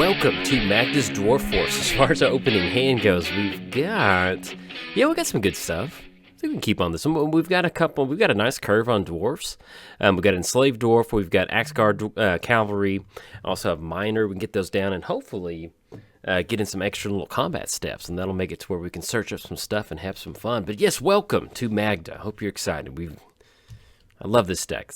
Welcome to Magda's Dwarf Force. As far as our opening hand goes, we got some good stuff. So we can keep on this one. We've got a nice curve on dwarfs. We've got Enslaved Dwarf, we've got Axe Guard Cavalry, also have Miner. We can get those down and hopefully get in some extra little combat steps, and that'll make it to where we can search up some stuff and have some fun. But yes, welcome to Magda. Hope you're excited. I love this deck.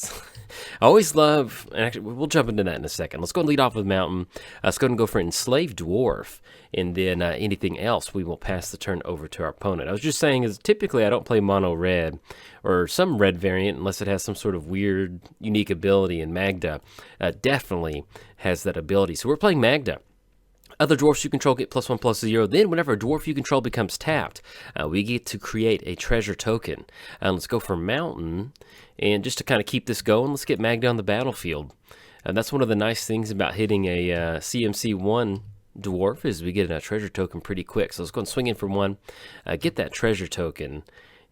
I always love, and actually, we'll jump into that in a second. Let's go and lead off with Mountain. Let's go and go for Enslaved Dwarf, and then anything else, we will pass the turn over to our opponent. I was just saying, is typically I don't play mono red, or some red variant, unless it has some sort of weird, unique ability, and Magda definitely has that ability. So we're playing Magda. Other dwarfs you control get +1/+0. Then, whenever a dwarf you control becomes tapped, we get to create a treasure token. Let's go for Mountain, and just to kind of keep this going, let's get Magda on the battlefield. That's one of the nice things about hitting a CMC1 dwarf is we get a treasure token pretty quick. So let's go and swing in for one, get that treasure token.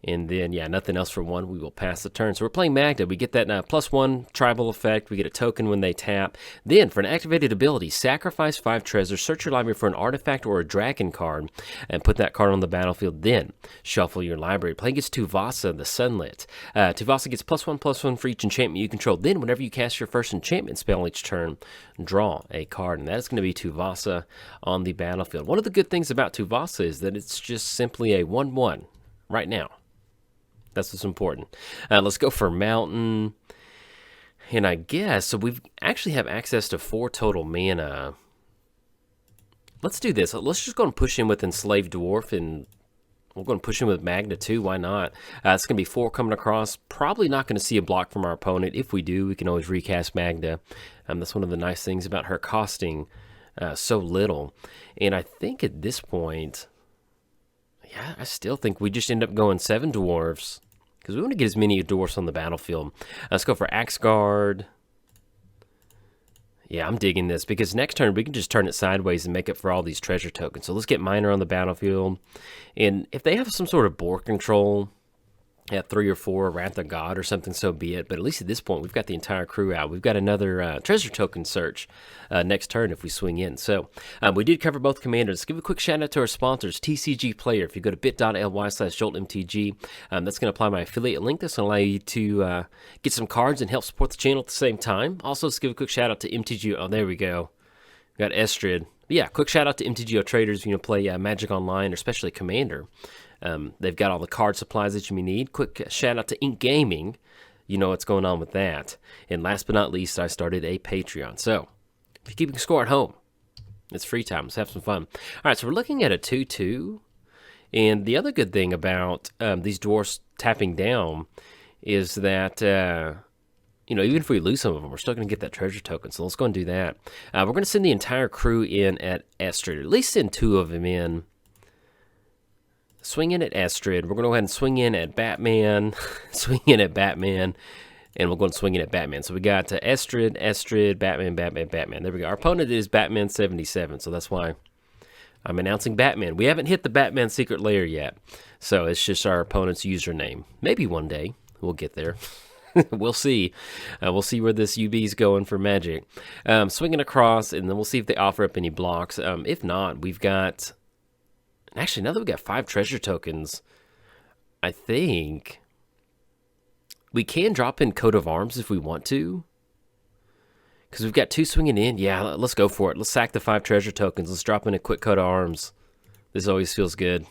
And then, nothing else for one. We will pass the turn. So we're playing Magda. We get that +1 tribal effect. We get a token when they tap. Then, for an activated ability, sacrifice 5 treasures, search your library for an artifact or a dragon card, and put that card on the battlefield. Then, shuffle your library. Playing against Tuvasa, the Sunlit. Tuvasa gets +1/+1 for each enchantment you control. Then, whenever you cast your first enchantment spell each turn, draw a card. And that is going to be Tuvasa on the battlefield. One of the good things about Tuvasa is that it's just simply a 1/1 right now. That's what's important. Let's go for Mountain. And I guess, so we actually have access to 4 total mana. Let's do this. Let's just go and push in with Enslaved Dwarf, and we're going to push in with Magda too. Why not? It's going to be 4 coming across. Probably not going to see a block from our opponent. If we do, we can always recast Magda. That's one of the nice things about her costing so little. And I think at this point, I still think we just end up going 7 dwarves, because we want to get as many dwarfs on the battlefield. Let's go for Axe Guard. Yeah, I'm digging this, because next turn we can just turn it sideways and make it for all these treasure tokens. So let's get Miner on the battlefield. And if they have some sort of board control at 3 or 4, Wrath of God or something, so be it. But at least at this point, we've got the entire crew out. We've got another treasure token search next turn if we swing in. So we did cover both commanders. Let's give a quick shout out to our sponsors, TCG Player. If you go to bit.ly/JoltMTG, that's going to apply my affiliate link. That's going to allow you to get some cards and help support the channel at the same time. Also, let's give a quick shout out to MTG. Oh, there we go. We got Estrid. But yeah, quick shout out to MTGOTraders. You know, play Magic Online, or especially Commander. They've got all the card supplies that you may need. Quick shout out to Ink Gaming. You know what's going on with that. And last but not least, I started a Patreon. So, if you're keeping score at home, it's free time. Let's have some fun. All right, so we're looking at a 2/2. And the other good thing about these dwarfs tapping down is that, even if we lose some of them, we're still going to get that treasure token. So let's go and do that. We're going to send the entire crew in at Estrid. At least send 2 of them in. Swing in at Estrid. We're going to go ahead and swing in at Batman. Swing in at Batman. And we'll go and swing in at Batman. So we got Estrid, Batman, Batman, Batman. There we go. Our opponent is Batman 77. So that's why I'm announcing Batman. We haven't hit the Batman secret lair yet. So it's just our opponent's username. Maybe one day we'll get there. We'll see. We'll see where this UB's going for Magic. Swinging across, and then we'll see if they offer up any blocks. If not, we've got... Actually, now that we've got 5 treasure tokens, I think we can drop in Coat of Arms if we want to. Because we've got 2 swinging in. Yeah, let's go for it. Let's sack the 5 treasure tokens. Let's drop in a quick Coat of Arms. This always feels good.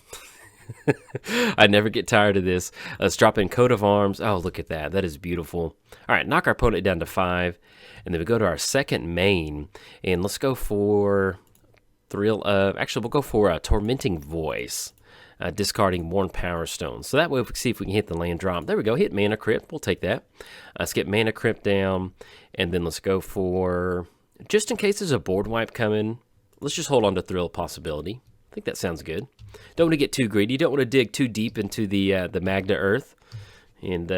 I never get tired of this. Let's drop in Coat of Arms. Oh, look at that. That is beautiful. All right, knock our opponent down to 5. And then we go to our second main. And let's go for... Actually, we'll go for a Tormenting Voice, discarding Worn Power Stone. So that way we can see if we can hit the land drop. There we go, hit Mana Crypt. We'll take that. Let's get Mana Crypt down, and then let's go for, just in case there's a board wipe coming, let's just hold on to Thrill Possibility. I think that sounds good. Don't want to get too greedy. Don't want to dig too deep into the Magda Earth and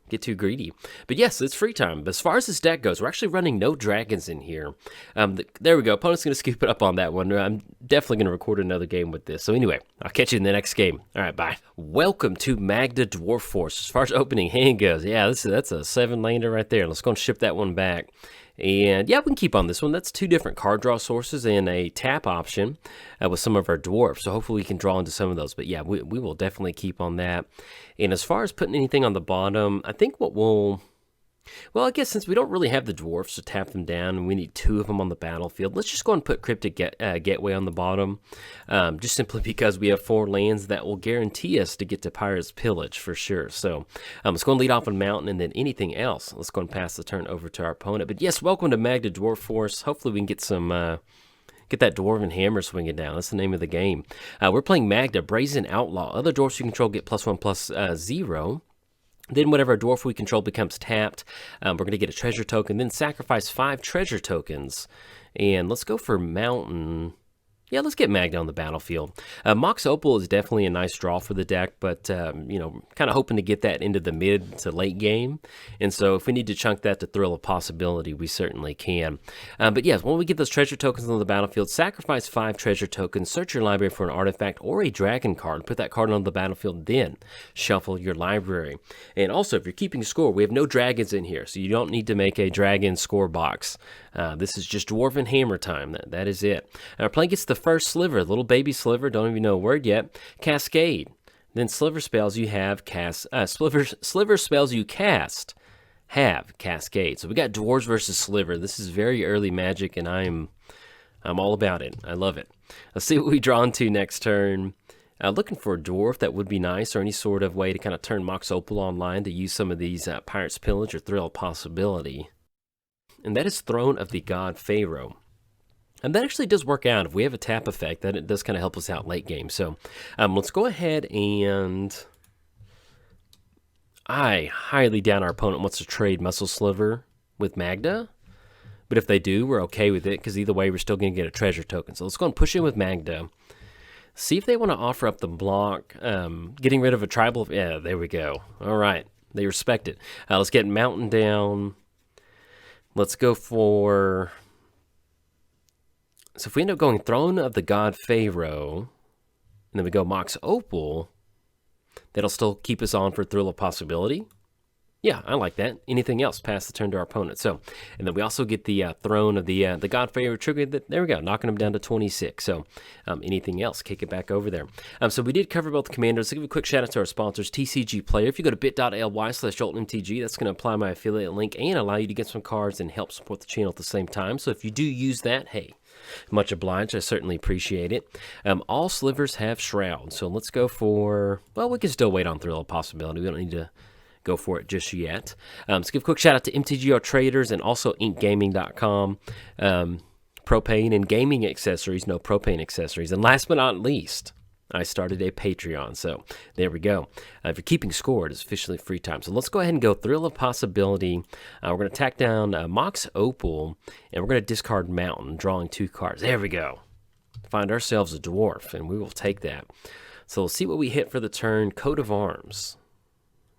get too greedy. But yes, it's free time. But as far as this deck goes, we're actually running no dragons in here. There we go. Opponent's going to scoop it up on that one. I'm definitely going to record another game with this. So anyway, I'll catch you in the next game. All right, bye. Welcome to Magda Dwarf Force. As far as opening hand goes, yeah, that's a 7-lander right there. Let's go and ship that one back. And yeah, we can keep on this one. That's 2 different card draw sources and a tap option with some of our dwarfs. So hopefully we can draw into some of those. But yeah, we will definitely keep on that. And as far as putting anything on the bottom, I think what we'll... Well, I guess since we don't really have the dwarfs to tap them down and we need 2 of them on the battlefield, let's just go and put Cryptic Gateway on the bottom, just simply because we have 4 lands that will guarantee us to get to Pirate's Pillage for sure. So let's go and lead off on Mountain, and then anything else, let's go and pass the turn over to our opponent. But yes, welcome to Magda Dwarf Force. Hopefully we can get some... Get that Dwarven Hammer swinging down. That's the name of the game. We're playing Magda, Brazen Outlaw. Other dwarfs you control get +1/+0. Then whatever dwarf we control becomes tapped. We're going to get a treasure token, then sacrifice 5 treasure tokens. And let's go for Mountain. Yeah, let's get Magda on the battlefield. Mox Opal is definitely a nice draw for the deck, but, you know, kind of hoping to get that into the mid to late game. And so if we need to chunk that to Thrill of Possibility, we certainly can. But yes, when we get those treasure tokens on the battlefield, sacrifice 5 treasure tokens, search your library for an artifact or a dragon card, put that card on the battlefield, then shuffle your library. And also, if you're keeping score, we have no dragons in here, so you don't need to make a dragon score box. This is just Dwarven Hammer time. That is it. Our play gets the first Sliver, little baby Sliver, don't even know a word yet. Cascade. Then Sliver spells you have Sliver spells you cast have Cascade. So we got Dwarves versus Sliver. This is very early Magic, and I'm all about it. I love it. Let's see what we draw into next turn. Looking for a dwarf, that would be nice, or any sort of way to kind of turn Mox Opal online to use some of these Pirate's Pillage or Thrill of Possibility. And that is Throne of the God Pharaoh. And that actually does work out. If we have a tap effect, that it does kind of help us out late game. So let's go ahead and... I highly doubt our opponent wants to trade Muscle Sliver with Magda. But if they do, we're okay with it, because either way, we're still going to get a treasure token. So let's go and push in with Magda. See if they want to offer up the block. Getting rid of a tribal... Yeah, there we go. All right. They respect it. Let's get Mountain down. Let's go for... So if we end up going Throne of the God Pharaoh, and then we go Mox Opal, that'll still keep us on for Thrill of Possibility. Yeah, I like that. Anything else, pass the turn to our opponent. So, and then we also get the Throne of the God Pharaoh trigger. There we go, knocking them down to 26. So, anything else, kick it back over there. So we did cover both the commanders. Let's give a quick shout out to our sponsors, TCG Player. If you go to bit.ly/JoltMTG, that's going to apply my affiliate link and allow you to get some cards and help support the channel at the same time. So if you do use that, hey, much obliged. I certainly appreciate it. All slivers have Shroud. So let's go for, well, we can still wait on Thrill of Possibility. We don't need to go for it just yet. Let's give a quick shout out to MTGOTraders and also inkgaming.com. Propane and gaming accessories, no propane accessories. And last but not least, I started a Patreon. So there we go. If you're keeping score, it is officially free time. So let's go ahead and go Thrill of Possibility. We're going to tack down Mox Opal, and we're going to discard Mountain, drawing 2 cards. There we go. Find ourselves a dwarf, and we will take that. So we'll see what we hit for the turn. Coat of Arms.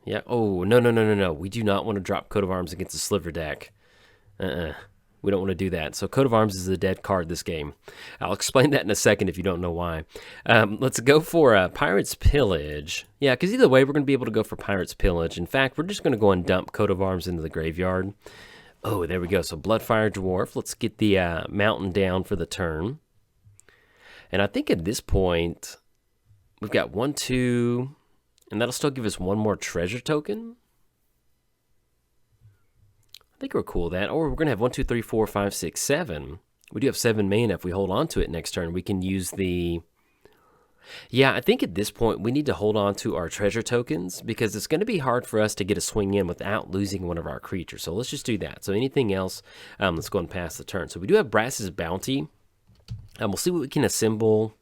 Yeah. Oh, no. We do not want to drop Coat of Arms against the Sliver deck. We don't want to do that. So Coat of Arms is a dead card this game. I'll explain that in a second if you don't know why. Let's go for Pirate's Pillage. Yeah, because either way, we're going to be able to go for Pirate's Pillage. In fact, we're just going to go and dump Coat of Arms into the graveyard. Oh, there we go. So Bloodfire Dwarf. Let's get the Mountain down for the turn. And I think at this point, we've got 1, 2, and that'll still give us 1 more treasure token. I think we're cool with that. Or we're going to have 1, 2, 3, 4, 5, 6, 7. We do have 7 mana. If we hold on to it next turn, we can use the... Yeah, I think at this point, we need to hold on to our treasure tokens because it's going to be hard for us to get a swing in without losing one of our creatures. So let's just do that. So anything else, let's go and pass the turn. So we do have Brass's Bounty. We'll see what we can assemble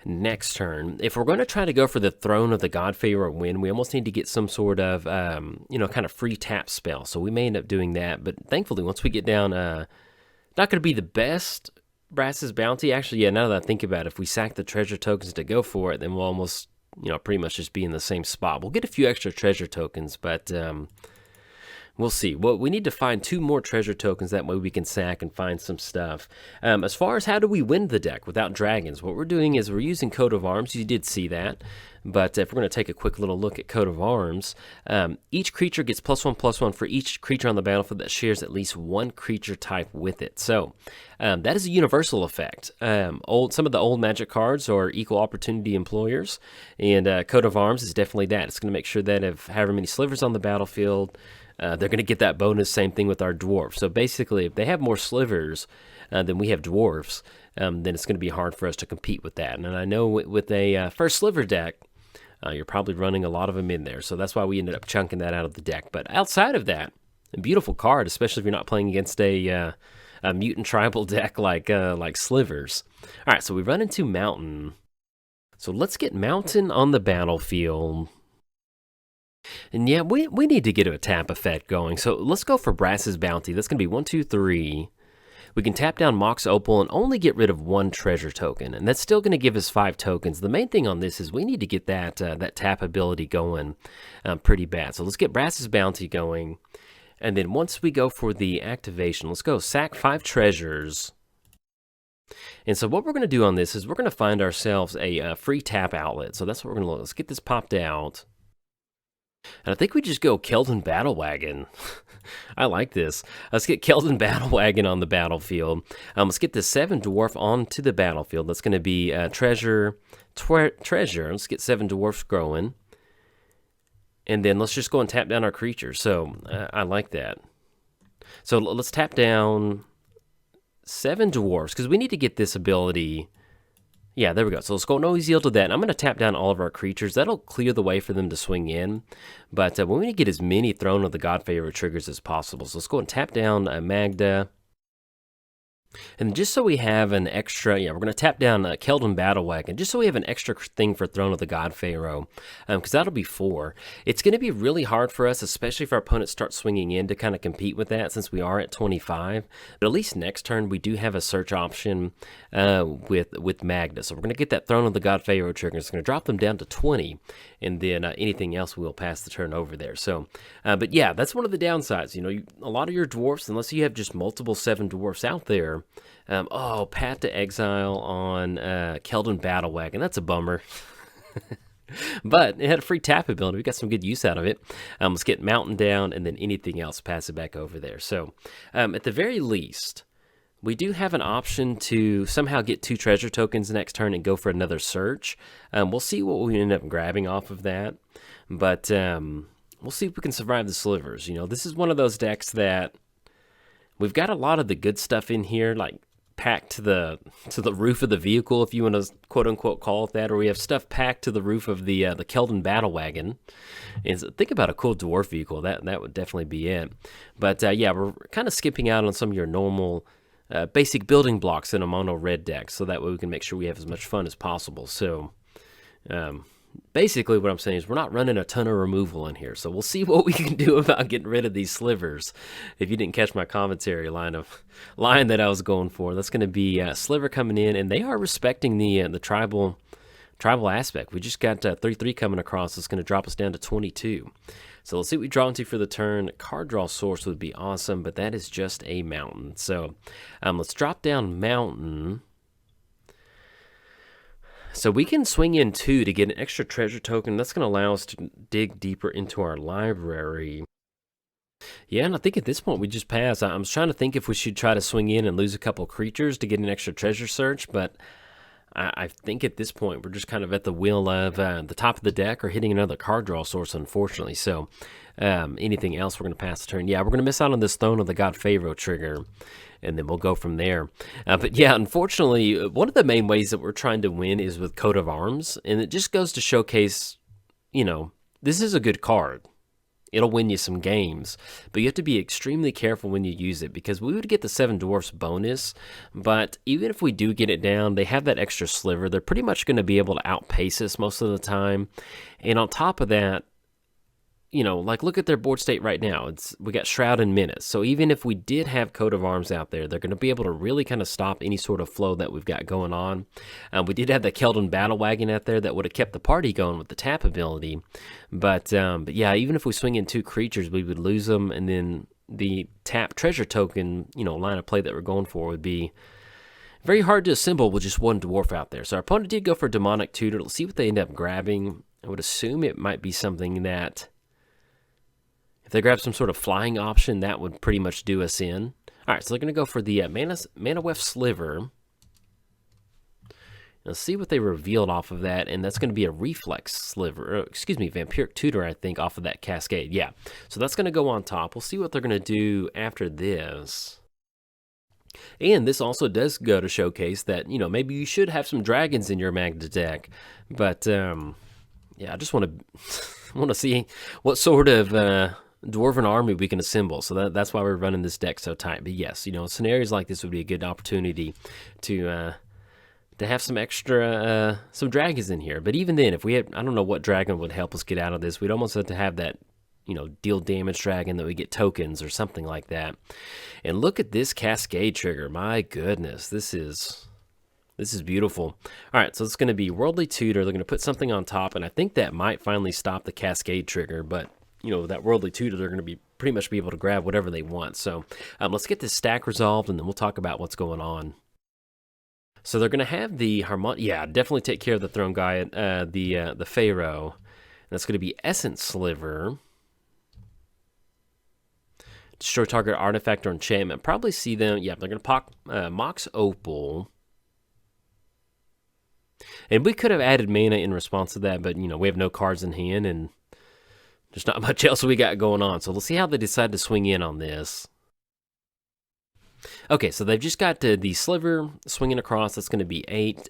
next turn. If we're going to try to go for the Throne of the God Pharaoh win, we almost need to get some sort of, kind of free tap spell. So we may end up doing that. But thankfully, once we get down, not going to be the best Brass's Bounty. Actually, yeah, now that I think about it, if we sack the treasure tokens to go for it, then we'll almost, pretty much just be in the same spot. We'll get a few extra treasure tokens, but We'll see. Well, we need to find 2 more treasure tokens. That way we can sack and find some stuff. As far as how do we win the deck without dragons, what we're doing is we're using Coat of Arms. You did see that. But if we're going to take a quick little look at Coat of Arms, each creature gets +1/+1 for each creature on the battlefield that shares at least 1 creature type with it. So that is a universal effect. Some of the old Magic cards are equal opportunity employers, and Coat of Arms is definitely that. It's going to make sure that if however many slivers on the battlefield, they're going to get that bonus. Same thing with our dwarfs. So basically, if they have more slivers than we have dwarfs, then it's going to be hard for us to compete with that. And I know with a first sliver deck, you're probably running a lot of them in there. So that's why we ended up chunking that out of the deck. But outside of that, a beautiful card, especially if you're not playing against a mutant tribal deck like slivers. All right, so we run into Mountain. So let's get Mountain on the battlefield. And yeah, we need to get a tap effect going. So let's go for Brass's Bounty. That's going to be 1, 2, 3. We can tap down Mox Opal and only get rid of 1 treasure token. And that's still going to give us 5 tokens. The main thing on this is we need to get that tap ability going pretty bad. So let's get Brass's Bounty going. And then once we go for the activation, let's go sack 5 treasures. And so what we're going to do on this is we're going to find ourselves a free tap outlet. So that's what we're going to look. Let's get this popped out. And I think we just go Keldon Battlewagon. I like this. Let's get Keldon Battlewagon on the battlefield. Let's get the 7 dwarf onto the battlefield. That's going to be treasure. Let's get 7 dwarfs growing. And then let's just go and tap down our creatures. So I like that. So let's tap down 7 dwarfs because we need to get this ability. Yeah, there we go. So let's go no easy to that. And I'm going to tap down all of our creatures. That'll clear the way for them to swing in. But we need to get as many Throne of the God Pharaoh triggers as possible. So let's go and tap down Magda. And just so we have an extra, we're going to tap down Keldon Battlewagon, just so we have an extra thing for Throne of the God Pharaoh, because that'll be 4. It's going to be really hard for us, especially if our opponents start swinging in to kind of compete with that, since we are at 25. But at least next turn, we do have a search option with Magda. So we're going to get that Throne of the God Pharaoh trigger. It's going to drop them down to 20, and then anything else we'll pass the turn over there. So, but yeah, that's one of the downsides. A lot of your dwarfs, unless you have just multiple 7 dwarfs out there, Path to Exile on Keldon Battlewagon. That's a bummer. But it had a free tap ability. We got some good use out of it. Let's get Mountain down, and then anything else, pass it back over there. So at the very least, we do have an option to somehow get 2 treasure tokens next turn and go for another search. We'll see what we end up grabbing off of that. But we'll see if we can survive the slivers. This is one of those decks that we've got a lot of the good stuff in here, like packed to the roof of the vehicle, if you want to quote unquote call it that, or we have stuff packed to the roof of the Keldon Battlewagon. And think about a cool dwarf vehicle. That would definitely be it. But yeah, we're kind of skipping out on some of your normal basic building blocks in a mono red deck, so that way we can make sure we have as much fun as possible. So basically what I'm saying is we're not running a ton of removal in here, so we'll see what we can do about getting rid of these slivers. If you didn't catch my commentary line that I was going for, that's going to be Sliver coming in, and they are respecting the tribal aspect. We just got 3/3 coming across. That's going to drop us down to 22. So let's see what we draw into for the turn. Card draw source would be awesome, but that is just a Mountain. So let's drop down Mountain. So we can swing in 2 to get an extra treasure token. That's going to allow us to dig deeper into our library. Yeah, and I think at this point we just pass. I was trying to think if we should try to swing in and lose a couple creatures to get an extra treasure search, but I think at this point we're just kind of at the will of the top of the deck or hitting another card draw source, unfortunately. So anything else, we're going to pass the turn. Yeah, we're going to miss out on this Throne of the God Pharaoh trigger, and then we'll go from there. But yeah, unfortunately, one of the main ways that we're trying to win is with Coat of Arms, and it just goes to showcase, this is a good card. It'll win you some games, but you have to be extremely careful when you use it, because we would get the 7 dwarfs bonus, but even if we do get it down, they have that extra sliver. They're pretty much going to be able to outpace us most of the time, and on top of that, you know, like look at their board state right now. We got Shroud and Menace. So even if we did have Coat of Arms out there, they're going to be able to really kind of stop any sort of flow that we've got going on. We did have the Keldon Battle Wagon out there that would have kept the party going with the tap ability. But yeah, even if we swing in 2 creatures, we would lose them, and then the tap treasure token, you know, line of play that we're going for would be very hard to assemble with just 1 dwarf out there. So our opponent did go for Demonic Tutor. Let's see what they end up grabbing. I would assume it might be something that, if they grab some sort of flying option, that would pretty much do us in. All right, so they're going to go for the Mana Weft Sliver. Let's see what they revealed off of that, and that's going to be a Reflex Sliver. Excuse me, Vampiric Tutor, I think, off of that Cascade. Yeah, so that's going to go on top. We'll see what they're going to do after this. And this also does go to showcase that, you know, maybe you should have some dragons in your Magda deck. But, yeah, I just want to see what sort of dwarven army we can assemble. So that's why we're running this deck so tight. But yes, you know, scenarios like this would be a good opportunity to have some extra some dragons in here. But even then, if we had, I don't know what dragon would help us get out of this. We'd almost have to have that, you know, deal damage dragon that we get tokens or something like that. And look at this Cascade trigger. My goodness, this is beautiful. All right, so it's going to be Worldly Tutor. They're going to put something on top, and I think that might finally stop the Cascade trigger. But you know, that Worldly Tutor, they're going to be pretty much be able to grab whatever they want. So let's get this stack resolved, and then we'll talk about what's going on. So they're going to have the yeah, definitely take care of the Throne Guy, the Pharaoh. And that's going to be Essence Sliver. Destroy target artifact or enchantment. Probably see them, yeah, they're going to pop Mox Opal. And we could have added mana in response to that, but, you know, we have no cards in hand, and there's not much else we got going on. So let's see how they decide to swing in on this. Okay, so they've just got the Sliver swinging across. That's going to be 8.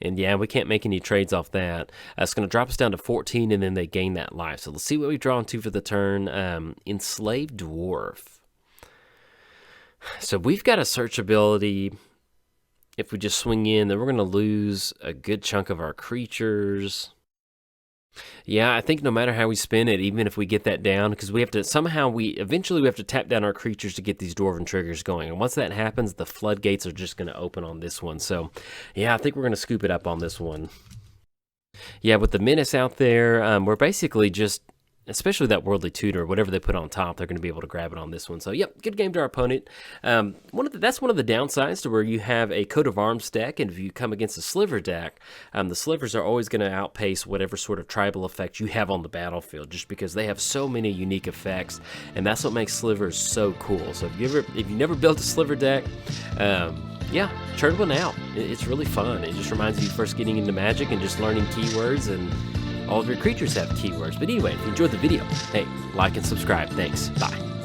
And yeah, we can't make any trades off that. It's going to drop us down to 14, and then they gain that life. So let's see what we draw into for the turn. Enslaved Dwarf. So we've got a search ability. If we just swing in, then we're going to lose a good chunk of our creatures. Yeah, I think no matter how we spin it, even if we get that down, because we have to eventually we have to tap down our creatures to get these Dwarven triggers going. And once that happens, the floodgates are just going to open on this one. So, yeah, I think we're going to scoop it up on this one. Yeah, with the Menace out there, we're basically just, especially that Worldly Tutor, whatever they put on top, they're going to be able to grab it on this one. So, yep, good game to our opponent. That's one of the downsides to where you have a Coat of Arms deck, and if you come against a Sliver deck, the Slivers are always going to outpace whatever sort of tribal effect you have on the battlefield, just because they have so many unique effects, and that's what makes Slivers so cool. So, if you never built a Sliver deck, yeah, turn one out. It's really fun. It just reminds you of first getting into Magic and just learning keywords, and all of your creatures have keywords. But anyway, if you enjoyed the video, hey, like and subscribe. Thanks. Bye.